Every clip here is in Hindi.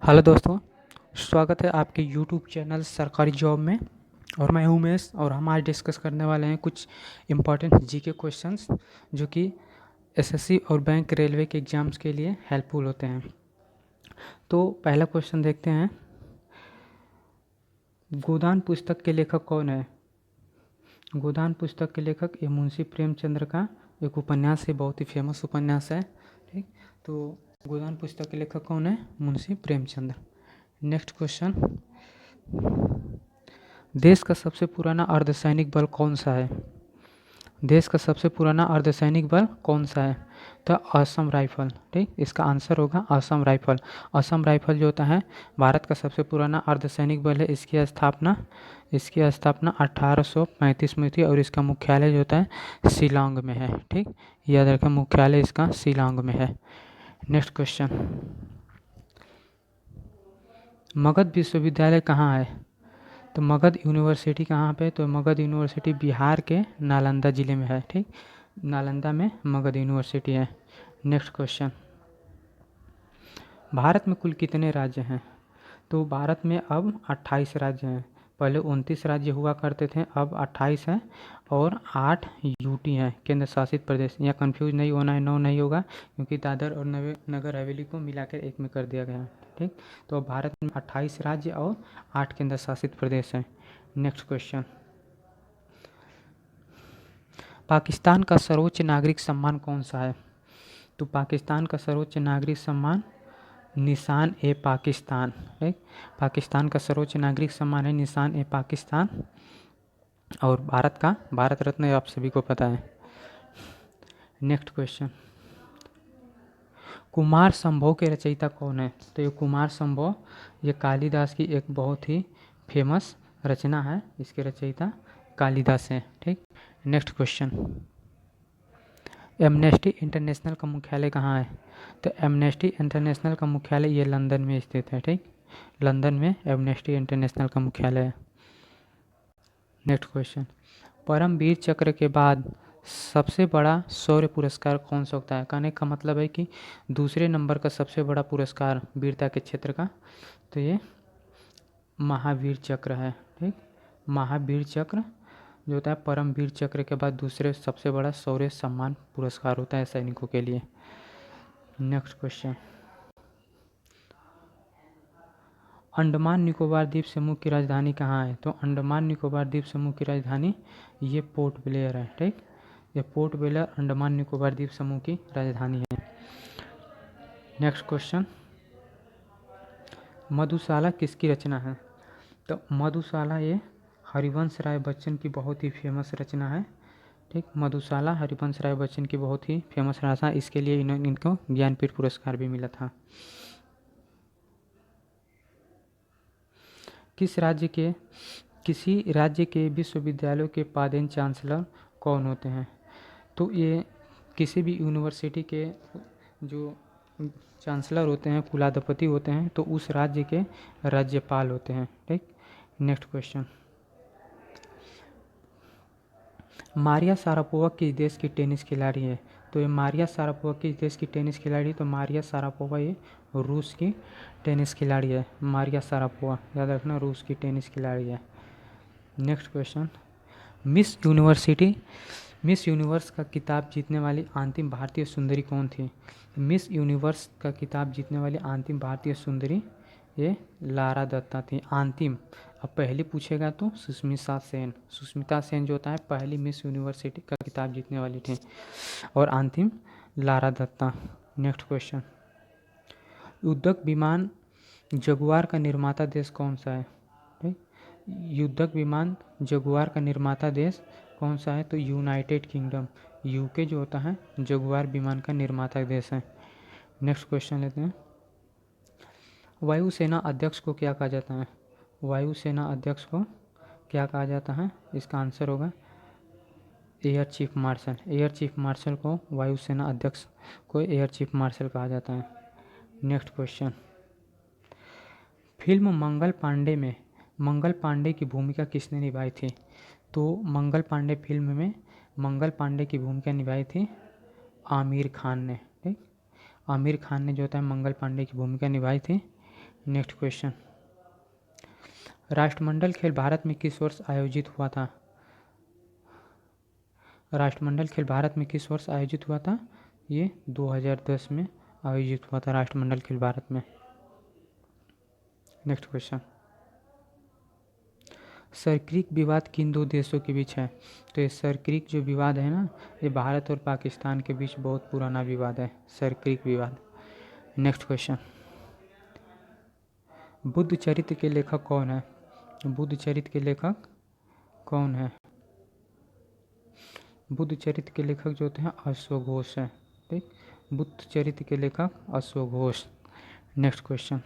हेलो दोस्तों, स्वागत है आपके यूट्यूब चैनल सरकारी जॉब में। और मैं हूं उमेश और हम आज डिस्कस करने वाले हैं कुछ इम्पॉर्टेंट जीके क्वेश्चंस जो कि एसएससी और बैंक रेलवे के एग्ज़ाम्स के लिए हेल्पफुल होते हैं। तो पहला क्वेश्चन देखते हैं। गोदान पुस्तक के लेखक कौन है? गोदान पुस्तक के लेखक ये मुंशी प्रेमचंद्र का एक उपन्यास है, बहुत ही फेमस उपन्यास है। ठीक, तो गोदान पुस्तक के लेखक कौन है? मुंशी प्रेमचंद्र। नेक्स्ट क्वेश्चन, देश का सबसे पुराना अर्धसैनिक बल कौन सा है? देश का सबसे पुराना अर्धसैनिक बल कौन सा है? तो असम राइफल। ठीक, इसका आंसर होगा असम राइफल। असम राइफल जो होता है भारत का सबसे पुराना अर्धसैनिक बल है। इसकी स्थापना 1835 में थी और इसका मुख्यालय जो होता है शिलांग में है। ठीक, याद रखें मुख्यालय इसका शिलांग में है। नेक्स्ट क्वेश्चन, मगध विश्वविद्यालय कहाँ है? तो मगध यूनिवर्सिटी कहाँ पे? तो मगध यूनिवर्सिटी बिहार के नालंदा ज़िले में है। ठीक, नालंदा में मगध यूनिवर्सिटी है। नेक्स्ट क्वेश्चन, भारत में कुल कितने राज्य हैं? तो भारत में अब 28 राज्य हैं। पहले 29 राज्य हुआ करते थे, अब 28 हैं और 8 यूटी हैं, केंद्र शासित प्रदेश। यहाँ कंफ्यूज नहीं होना है, 9 नहीं होगा क्योंकि दादर और नगर हवेली को मिलाकर एक में कर दिया गया है। ठीक, तो भारत में 28 राज्य और 8 केंद्र शासित प्रदेश हैं। नेक्स्ट क्वेश्चन, पाकिस्तान का सर्वोच्च नागरिक सम्मान कौन सा है? तो पाकिस्तान का सर्वोच्च नागरिक सम्मान निशान ए पाकिस्तान। ठीक, पाकिस्तान का सर्वोच्च नागरिक सम्मान है निशान ए पाकिस्तान। और भारत का भारत रत्न आप सभी को पता है। नेक्स्ट क्वेश्चन, कुमार संभव के रचयिता कौन है? तो ये कुमार संभव ये कालिदास की एक बहुत ही फेमस रचना है, इसके रचयिता कालिदास हैं। ठीक, नेक्स्ट क्वेश्चन, एमनेस्टी इंटरनेशनल का मुख्यालय कहाँ है? तो एमनेस्टी इंटरनेशनल का मुख्यालय ये लंदन में स्थित है। ठीक, लंदन में एमनेस्टी इंटरनेशनल का मुख्यालय है। नेक्स्ट क्वेश्चन, परमवीर चक्र के बाद सबसे बड़ा शौर्य पुरस्कार कौन सा होता है? कहने का मतलब है कि दूसरे नंबर का सबसे बड़ा पुरस्कार वीरता के क्षेत्र का, तो ये महावीर चक्र है। ठीक, महावीर चक्र जो होता है परमवीर चक्र के बाद दूसरे सबसे बड़ा शौर्य सम्मान पुरस्कार होता है सैनिकों के लिए। नेक्स्ट क्वेश्चन, अंडमान निकोबार द्वीप समूह की राजधानी कहाँ है? तो अंडमान निकोबार द्वीप समूह की राजधानी ये पोर्ट ब्लेयर है। ठीक, ये पोर्ट ब्लेयर अंडमान निकोबार द्वीप समूह की राजधानी है। नेक्स्ट क्वेश्चन, मधुशाला किसकी रचना है? तो मधुशाला ये हरिवंश राय बच्चन की बहुत ही फेमस रचना है। ठीक, मधुशाला हरिवंश राय बच्चन की बहुत ही फेमस रचना, इसके लिए इनको ज्ञानपीठ पुरस्कार भी मिला था। किसी राज्य के विश्वविद्यालयों के पादेन चांसलर कौन होते हैं? तो ये किसी भी यूनिवर्सिटी के जो चांसलर होते हैं, कुलाधिपति होते हैं, तो उस राज्य के राज्यपाल होते हैं। ठीक, नेक्स्ट क्वेश्चन, मारिया शारापोवा किस देश की टेनिस खिलाड़ी है? तो ये मारिया शारापोवा किस देश की टेनिस खिलाड़ी? तो मारिया शारापोवा ये रूस की टेनिस खिलाड़ी है। मारिया शारापोवा याद रखना, रूस की टेनिस खिलाड़ी है। नेक्स्ट क्वेश्चन, मिस यूनिवर्स का किताब जीतने वाली अंतिम भारतीय सुंदरी कौन थी? मिस यूनिवर्स का किताब जीतने वाली अंतिम भारतीय सुंदरी ये लारा दत्ता थी। अंतिम, अब पहली पूछेगा तो सुष्मिता सेन जो होता है पहली मिस यूनिवर्सिटी का किताब जीतने वाली थी, और अंतिम लारा दत्ता। नेक्स्ट क्वेश्चन, युद्धक विमान जगुआर का निर्माता देश कौन सा है? ठीक, युद्धक विमान जगुआर का निर्माता देश कौन सा है? तो यूनाइटेड किंगडम, यूके जो होता है जगुआर विमान का निर्माता देश है। नेक्स्ट क्वेश्चन लेते हैं, वायुसेना अध्यक्ष को क्या कहा जाता है? वायुसेना अध्यक्ष को क्या कहा जाता है? इसका आंसर होगा air chief marshal. Air chief marshal को वायुसेना अध्यक्ष को एयर चीफ मार्शल कहा जाता है। Next question, film Mangal Pandey में मंगल पांडे की भूमिका किसने निभाई थी? तो मंगल पांडे फिल्म में मंगल पांडे की भूमिका निभाई थी आमिर खान ने। ठीक, आमिर खान ने जो होता है मंगल पांडे की भूमिका निभाई थी। नेक्स्ट क्वेश्चन, राष्ट्रमंडल खेल भारत में किस वर्ष आयोजित हुआ था? राष्ट्रमंडल खेल भारत में किस वर्ष आयोजित हुआ था? ये 2010 में आयोजित हुआ था राष्ट्रमंडल खेल भारत में। नेक्स्ट क्वेश्चन, सरक्रिक विवाद किन दो देशों के बीच है? तो ये सरक्रिक जो विवाद है ना, ये भारत और पाकिस्तान के बीच बहुत पुराना विवाद है, सरक्रिक विवाद। नेक्स्ट क्वेश्चन, बुद्ध चरित्र के लेखक कौन है? बुद्ध चरित्र के लेखक कौन है? बुद्ध चरित्र के लेखक जो होते हैं अश्वघोष है। ठीक, बुद्ध चरित्र के लेखक अश्वघोष। नेक्स्ट क्वेश्चन,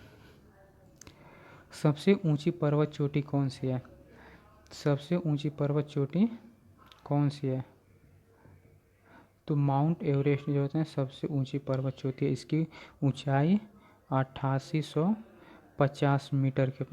सबसे ऊंची पर्वत चोटी कौन सी है? सबसे ऊंची पर्वत चोटी कौन सी है? तो माउंट एवरेस्ट जो होते हैं सबसे ऊंची पर्वत चोटी है, इसकी ऊंचाई 8850 मीटर के